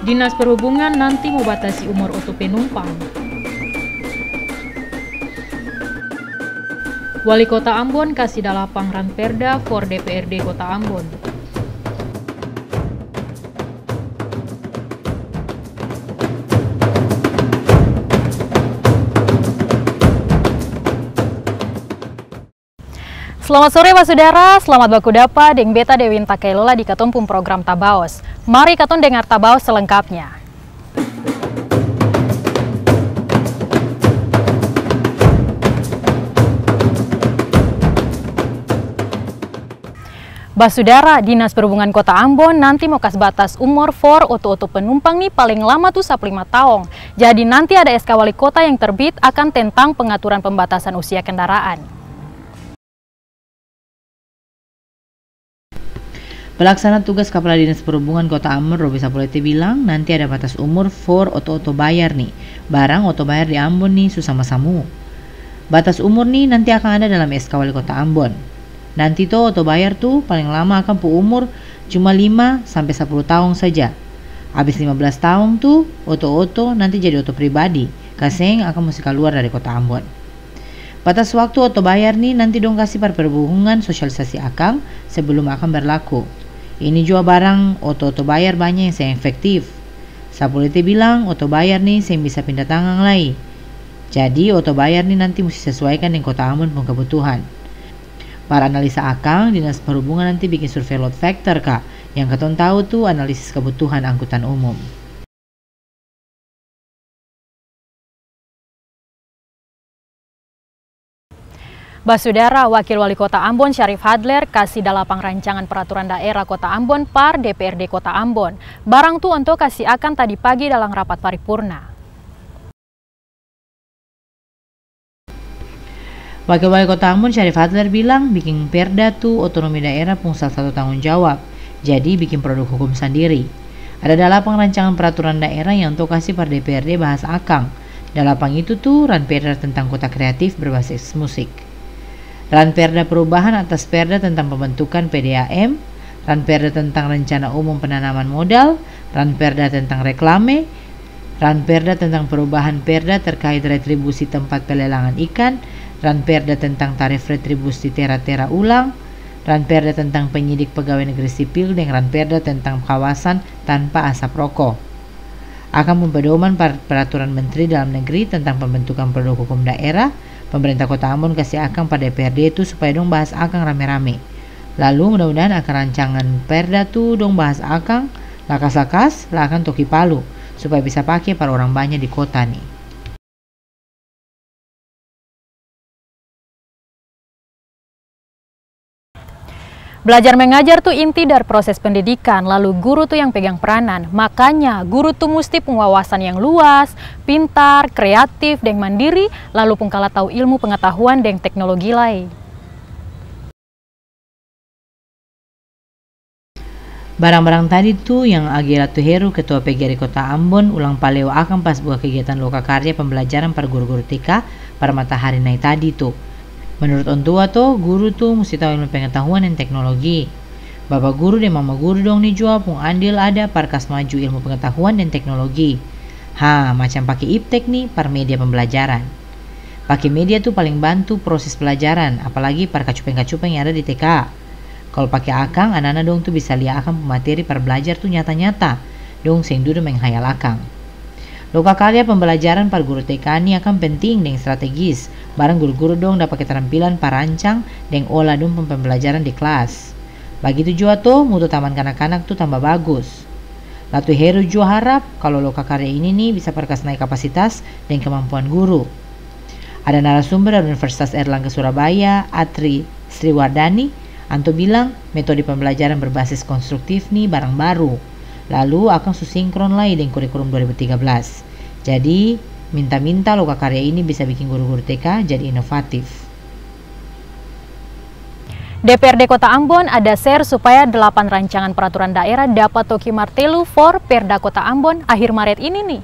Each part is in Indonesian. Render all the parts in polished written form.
Dinas Perhubungan nanti mau batasi umur auto penumpang. Wali Kota Ambon kasih dalapang ranperda for DPRD Kota Ambon. Selamat sore Pak Saudara, selamat baku dapa deng beta Dewin Takailola di katompung program Tabaos. Mari katon dengar Tabaos selengkapnya. Basudara, Dinas Perhubungan Kota Ambon nanti mau kasih batas umur for auto penumpang nih paling lama tuh 5 tahun. Jadi nanti ada SK Wali Kota yang terbit akan tentang pengaturan pembatasan usia kendaraan. Pelaksana tugas Kepala Dinas Perhubungan Kota Ambon, Robi Sapulete bilang nanti ada batas umur for auto bayar nih. Barang auto bayar di Ambon nih susah masamu. Batas umur nih nanti akan ada dalam SK Wali Kota Ambon. Nanti tuh auto bayar tuh paling lama akan umur cuma 5-10 tahun saja. Habis 15 tahun tuh auto nanti jadi auto pribadi. Kaseng akan mesti keluar dari Kota Ambon. Batas waktu auto bayar nih nanti dong kasih perhubungan sosialisasi akang sebelum akan berlaku. Ini juga barang auto bayar banyak yang saya efektif. Sapulete bilang auto bayar nih saya bisa pindah tangan lagi. Jadi auto bayar nih nanti mesti sesuaikan dengan Kota Ambon pun kebutuhan. Para analisa akang Dinas Perhubungan nanti bikin survei load factor kak. Yang keton tahu tuh analisis kebutuhan angkutan umum. Basudara, Wakil Wali Kota Ambon Syarif Hadler kasih dalapang rancangan peraturan daerah Kota Ambon par DPRD Kota Ambon. Barang tuh untuk kasih akan tadi pagi dalam rapat paripurna. Wakil Wali Kota Ambon Syarif Hadler bilang bikin perda tuh otonomi daerah pun salah satu tanggung jawab. Jadi bikin produk hukum sendiri. Ada dalapang rancangan peraturan daerah yang untuk kasih par DPRD bahas akang. Dalapang itu tuh ranperda tentang kota kreatif berbasis musik. Ranperda perubahan atas perda tentang pembentukan PDAM, ranperda tentang rencana umum penanaman modal, ranperda tentang reklame, ranperda tentang perubahan perda terkait retribusi tempat pelelangan ikan, ranperda tentang tarif retribusi tera-tera ulang, ranperda tentang penyidik pegawai negeri sipil, dan ranperda tentang kawasan tanpa asap rokok. Akan mempedoman peraturan Menteri Dalam Negeri tentang pembentukan produk hukum daerah. Pemerintah Kota Ambon kasih akang pada DPRD itu supaya dong bahas akang rame-rame. Lalu mudah-mudahan akan rancangan perda tuh dong bahas akang lakas-lakas lah akan toki palu supaya bisa pakai para orang banyak di kota nih. Belajar mengajar tuh inti dari proses pendidikan, lalu guru tuh yang pegang peranan. Makanya guru tuh mesti punya wawasan yang luas, pintar, kreatif, dan mandiri, lalu pun kala tahu ilmu pengetahuan dan teknologi lain. Barang-barang tadi tuh yang Agila Tuheru, Ketua PGRI Kota Ambon, ulang paleo akan pas buat kegiatan loka karya pembelajaran para guru-guru TK pada matahari naik tadi tuh. Menurut orang tua tuh, guru tuh mesti tahu ilmu pengetahuan dan teknologi. Bapak guru dan mama guru dong nih jua pun andil ada parkas maju ilmu pengetahuan dan teknologi. Macam pakai iptek nih par media pembelajaran. Pakai media tuh paling bantu proses pelajaran, apalagi par kacupeng-kacupeng yang ada di TK. Kalau pakai akang, anak-anak dong tuh bisa lihat akang materi par belajar tuh nyata-nyata. Dong sing dudu menghayal akang. Loka karya pembelajaran par guru TK ini akan penting dan strategis. Barang guru-guru dong dapat keterampilan parancang dan olah dong pembelajaran di kelas. Begitu juga tuh mutu taman kanak-kanak tuh tambah bagus. Latu Heru juga harap kalau loka karya ini nih bisa perkas naik kapasitas dan kemampuan guru. Ada narasumber dari Universitas Erlangga Surabaya, Atri Sriwardani, Anto bilang metode pembelajaran berbasis konstruktif nih barang baru. Lalu akan susinkron lagi dengan kurikulum 2013. Jadi minta-minta loka karya ini bisa bikin guru-guru TK jadi inovatif. DPRD Kota Ambon ada share supaya 8 rancangan peraturan daerah dapat toki martelu for Perda Kota Ambon akhir Maret ini nih.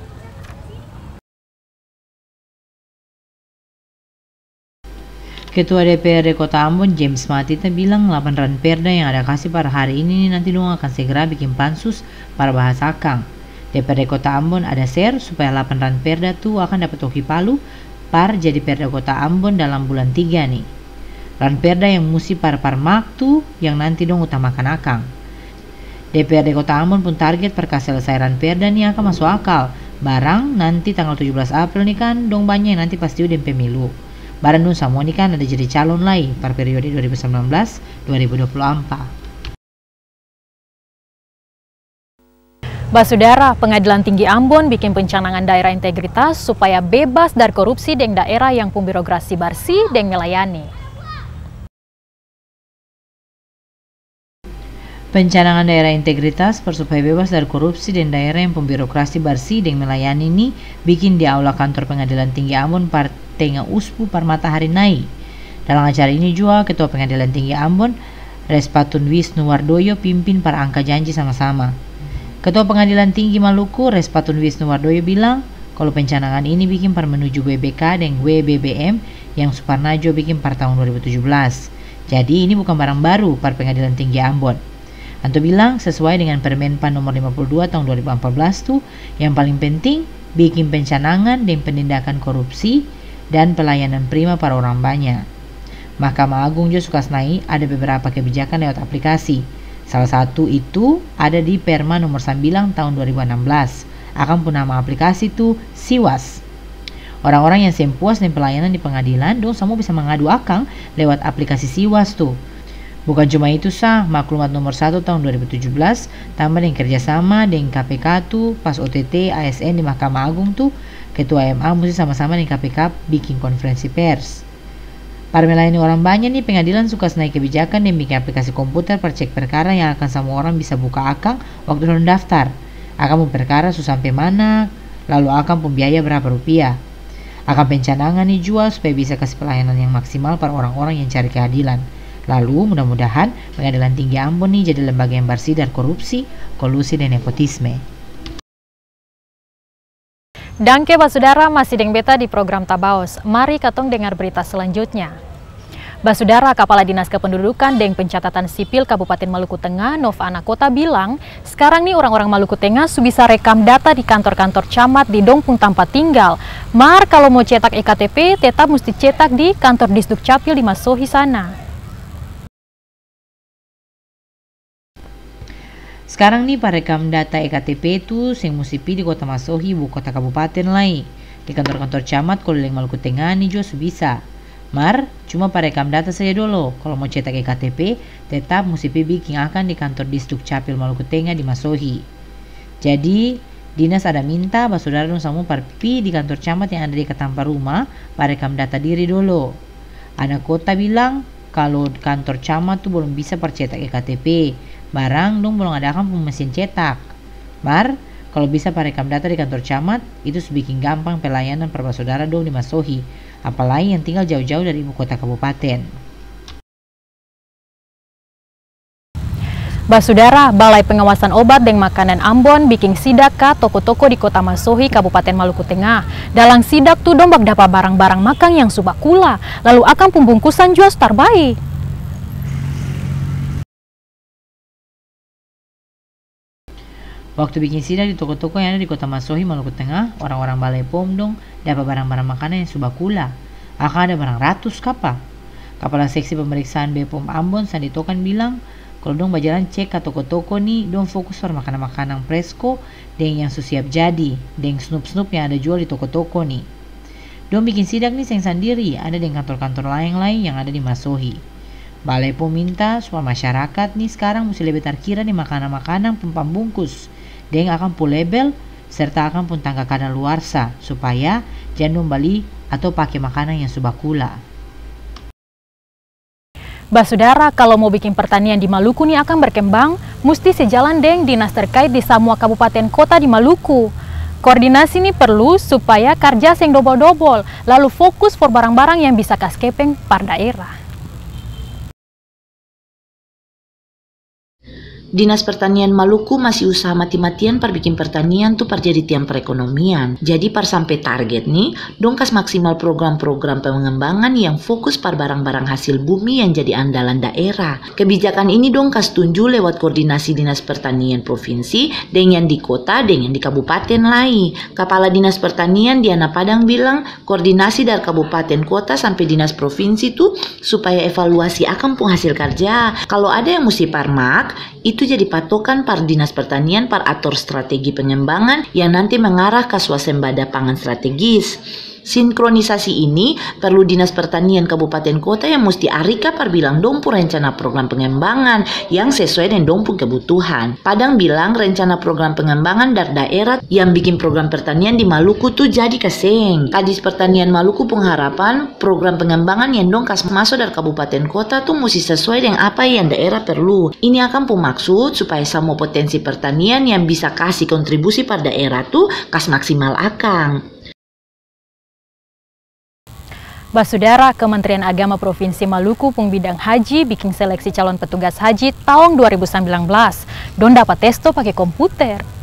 Ketua DPRD Kota Ambon James Matita bilang 8 ranperda yang ada kasih pada hari ini nanti dong akan segera bikin pansus para bahas akang. DPRD Kota Ambon ada share supaya 8 ranperda tuh akan dapat oki palu par jadi perda Kota Ambon dalam bulan 3 nih. Ranperda yang mesti par mak tuh yang nanti dong utamakan akang. DPRD Kota Ambon pun target perka selesai ranperda nih akan masuk akal. Barang nanti tanggal 17 April nih kan dong banyak nanti pasti udah pemilu. Barang dong semua nih kan ada jadi calon lagi per periode 2019-2024. Basudara, Pengadilan Tinggi Ambon bikin pencanangan daerah integritas supaya bebas dari korupsi deng daerah yang pembirokrasi bersih deng melayani. Pencanangan daerah integritas supaya bebas dari korupsi dan daerah yang pembirokrasi bersih dan melayani ini bikin di aula kantor Pengadilan Tinggi Ambon par tengah uspu par matahari naik. Dalam acara ini juga Ketua Pengadilan Tinggi Ambon Respatun Wisnu Wardoyo pimpin para angka janji sama-sama. Ketua Pengadilan Tinggi Maluku Respatun Wisnu Wardoyo bilang kalau pencanangan ini bikin par menuju WBK dan WBBM yang Suparnajo bikin par tahun 2017. Jadi ini bukan barang baru par Pengadilan Tinggi Ambon. Anto bilang sesuai dengan Permenpan nomor 52 tahun 2014 tuh yang paling penting bikin pencanangan dan penindakan korupsi dan pelayanan prima para orang banyak. Mahkamah Agung juga suka senai ada beberapa kebijakan lewat aplikasi. Salah satu itu ada di Perma nomor 9 tahun 2016. Akan pun nama aplikasi itu Siwas. Orang-orang yang sempuas dan pelayanan di pengadilan dong semua bisa mengadu akang lewat aplikasi Siwas tuh. Bukan cuma itu sah, maklumat nomor 1 tahun 2017 tambah dengan kerjasama dengan KPK tuh pas OTT ASN di Mahkamah Agung tuh Ketua MA mesti sama-sama dengan KPK bikin konferensi pers. Para melayani orang banyak nih pengadilan suka naik kebijakan dan bikin aplikasi komputer per cek perkara yang akan semua orang bisa buka akang waktu orang daftar. Akan perkara sampai mana, lalu akan pembiaya berapa rupiah. Akan pencanangan nih jual supaya bisa kasih pelayanan yang maksimal para orang-orang yang cari keadilan. Lalu mudah-mudahan Pengadilan Tinggi Ambon nih jadi lembaga yang bersih dari korupsi, kolusi, dan nepotisme. Dangke Basudara masih deng beta di program Tabaos. Mari katong dengar berita selanjutnya. Basudara, Kepala Dinas Kependudukan deng Pencatatan Sipil Kabupaten Maluku Tengah, Nova Anakota bilang, sekarang nih orang-orang Maluku Tengah bisa rekam data di kantor-kantor camat di Dongpung tempat tinggal. Mar kalau mau cetak EKTP tetap mesti cetak di kantor Disduk Capil di Masohi sana. Sekarang nih parekam data EKTP itu sing mesti di Kota Masohi, ibu kota kabupaten lain. Di kantor-kantor camat Kolileng Maluku Tengah nih juga bisa. Mar, cuma parekam data saja dulu. Kalau mau cetak EKTP, tetap mesti bikin akan di kantor Disduk Capil Maluku Tengah di Masohi. Jadi, dinas ada minta basudara dong samu parpi di kantor camat yang ada di ketampa rumah, parekam data diri dulu. Anak kota bilang kalau kantor camat tuh belum bisa percetak EKTP. Barang dong belum ada kan mesin cetak. Mar, kalau bisa parekam data di kantor camat, itu sebikin gampang pelayanan per basudara dong di Masohi. Apalagi yang tinggal jauh-jauh dari ibu kota kabupaten. Basudara, Balai Pengawasan Obat dan Makanan Ambon bikin sidak ke toko-toko di Kota Masohi, Kabupaten Maluku Tengah. Dalam sidak tuh dombak dapat barang-barang makan yang subak kula, lalu akan pembungkusan jual terbaik. Waktu bikin sidak di toko-toko yang ada di Kota Masohi, Maluku Tengah, orang-orang Balai POM dong dapat barang-barang makanan yang subak kula. Akan ada barang ratus kapa. Kepala Seksi Pemeriksaan BPOM Ambon Sandi Tokan bilang, kalau dong berjalan cek ke toko-toko nih, dong fokus pada makanan-makanan presko dan yang siap jadi, dan snoop-snoop yang ada jual di toko-toko nih. Dong bikin sidak nih seng sendiri, ada di kantor-kantor lain-lain yang ada di Masohi. Balai POM minta supaya masyarakat nih sekarang mesti lebih terkira nih makanan-makanan pembungkus, dan akan pun label serta akan pun tangga kadaluarsa supaya jangan beli atau pakai makanan yang subak kula. Basudara, kalau mau bikin pertanian di Maluku nih akan berkembang, mesti sejalan deng dinas terkait di semua kabupaten kota di Maluku. Koordinasi nih perlu supaya kerja sing dobol-dobol, lalu fokus for barang-barang yang bisa kaskepeng par daerah. Dinas Pertanian Maluku masih usaha mati-matian par bikin pertanian tuh par jadi tiang perekonomian. Jadi par sampai target nih, dong kas maksimal program-program pengembangan yang fokus par barang-barang hasil bumi yang jadi andalan daerah. Kebijakan ini dong kas tunjuk lewat koordinasi Dinas Pertanian Provinsi dengan di kota dengan di kabupaten lain. Kepala Dinas Pertanian Diana Padang bilang koordinasi dari kabupaten kota sampai dinas provinsi tuh supaya evaluasi akan pun hasil kerja. Kalau ada yang mesti parmak, itu jadi patokan par Dinas Pertanian par atur strategi pengembangan yang nanti mengarah ke swasembada pangan strategis. Sinkronisasi ini perlu Dinas Pertanian Kabupaten Kota yang mesti arika par bilang dong pun rencana program pengembangan yang sesuai dengan dong pun kebutuhan. Padang bilang rencana program pengembangan dari daerah yang bikin program pertanian di Maluku tuh jadi keseng. Kadis Pertanian Maluku pun harapan program pengembangan yang dong kas masuk dari kabupaten kota tuh mesti sesuai dengan apa yang daerah perlu. Ini akan pun maksud supaya semua potensi pertanian yang bisa kasih kontribusi pada daerah tuh kas maksimal akang. Basudara, Kementerian Agama Provinsi Maluku pung bidang haji bikin seleksi calon petugas haji tahun 2019. Don dapat testo pakai komputer.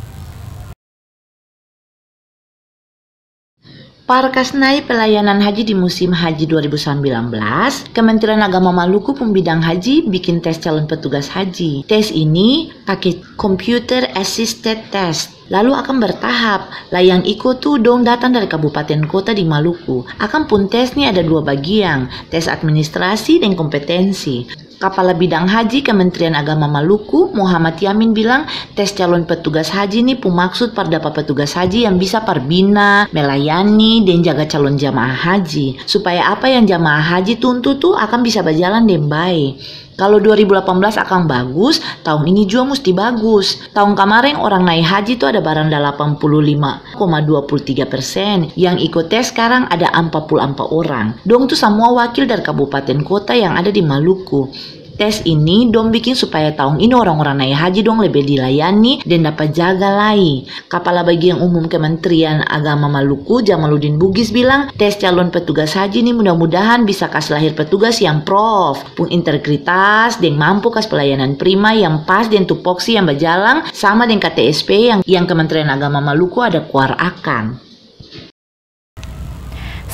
Parkasnai pelayanan haji di musim haji 2019, Kementerian Agama Maluku pun bidang haji bikin tes calon petugas haji. Tes ini pakai computer assisted test. Lalu akan bertahap. Lah yang ikut tuh dong datang dari kabupaten kota di Maluku. Akan pun tes nih ada dua bagian, tes administrasi dan kompetensi. Kepala Bidang Haji Kementerian Agama Maluku, Muhammad Yamin bilang tes calon petugas haji ini pun maksud par dapat petugas haji yang bisa parbina, melayani, dan jaga calon jamaah haji. Supaya apa yang jamaah haji tuntut tuh akan bisa berjalan dengan baik. Kalau 2018 akan bagus, tahun ini juga mesti bagus. Tahun kemarin orang naik haji itu ada barang 85,23%. Yang ikut tes sekarang ada 44 orang. Dong tuh semua wakil dari kabupaten kota yang ada di Maluku. Tes ini dong bikin supaya tahun ini orang-orang naik haji dong lebih dilayani dan dapat jaga lagi. Kepala Bagian Umum Kementerian Agama Maluku, Jamaluddin Bugis bilang, tes calon petugas haji ini mudah-mudahan bisa kas lahir petugas yang prof, pun integritas, dan mampu kas pelayanan prima yang pas dan tupoksi yang berjalan sama dengan KTSP yang Kementerian Agama Maluku ada kuar akan.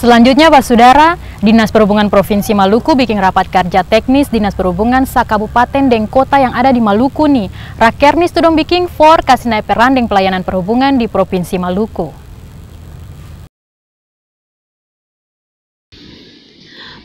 Selanjutnya, Basudara, Dinas Perhubungan Provinsi Maluku bikin rapat kerja teknis Dinas Perhubungan sakabupaten dan kota yang ada di Maluku nih. Rakernis tuh dong bikin for kasih naik peran dan pelayanan perhubungan di Provinsi Maluku.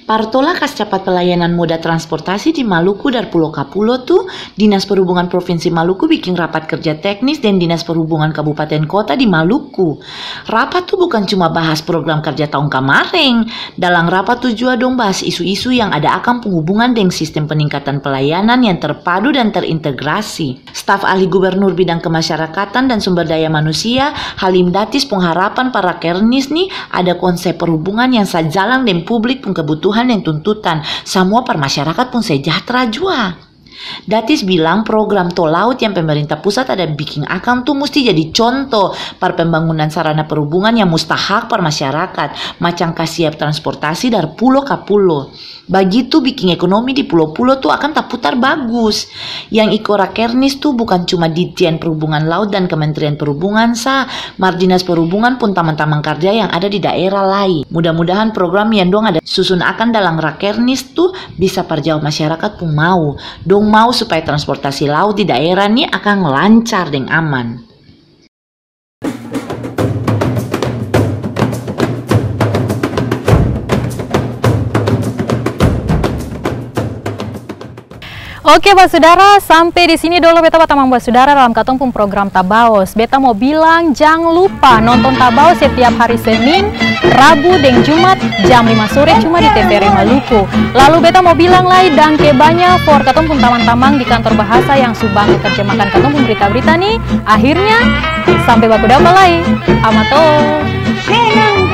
Partola kas capat pelayanan moda transportasi di Maluku dari pulau ke pulau tuh, Dinas Perhubungan Provinsi Maluku bikin rapat kerja teknis dan Dinas Perhubungan Kabupaten Kota di Maluku. Rapat tuh bukan cuma bahas program kerja tahun kemarin. Dalam rapat tuh juga dong bahas isu-isu yang ada akan penghubungan dengan sistem peningkatan pelayanan yang terpadu dan terintegrasi. Staf ahli Gubernur Bidang Kemasyarakatan dan Sumber Daya Manusia, Halim Datis pengharapan para kernis nih ada konsep perhubungan yang sejalan dengan publik pun kebutuhan dan tuntutan semua per masyarakat pun sejahtera juga. Datis bilang program tol laut yang pemerintah pusat ada bikin akan tuh mesti jadi contoh per pembangunan sarana perhubungan yang mustahak per masyarakat, macam kasiap transportasi dari pulau ke pulau. Begitu bikin ekonomi di pulau-pulau tuh akan tak putar bagus. Yang ikut rakernis tuh bukan cuma Ditjen Perhubungan Laut dan Kementerian Perhubungan mar Dinas Perhubungan pun taman-taman kerja yang ada di daerah lain. Mudah-mudahan program yang dong ada susun akan dalam rakernis tuh bisa perjauh masyarakat pun mau. Dong mau supaya transportasi laut di daerah ini akan lancar dan aman. Oke, Basudara, sampai di sini dulu beta batamang Basudara dalam katong pun program Tabaos. Beta mau bilang jangan lupa nonton Tabaos setiap hari Senin, Rabu, dan Jumat jam 5 sore cuma di TVRI Maluku. Lalu beta mau bilang lagi dangke banyak for katong pun tamang-tamang di kantor bahasa yang subang terjemahkan katong pun berita-berita nih. Akhirnya sampai baku dapat lagi. Amato. Sayang,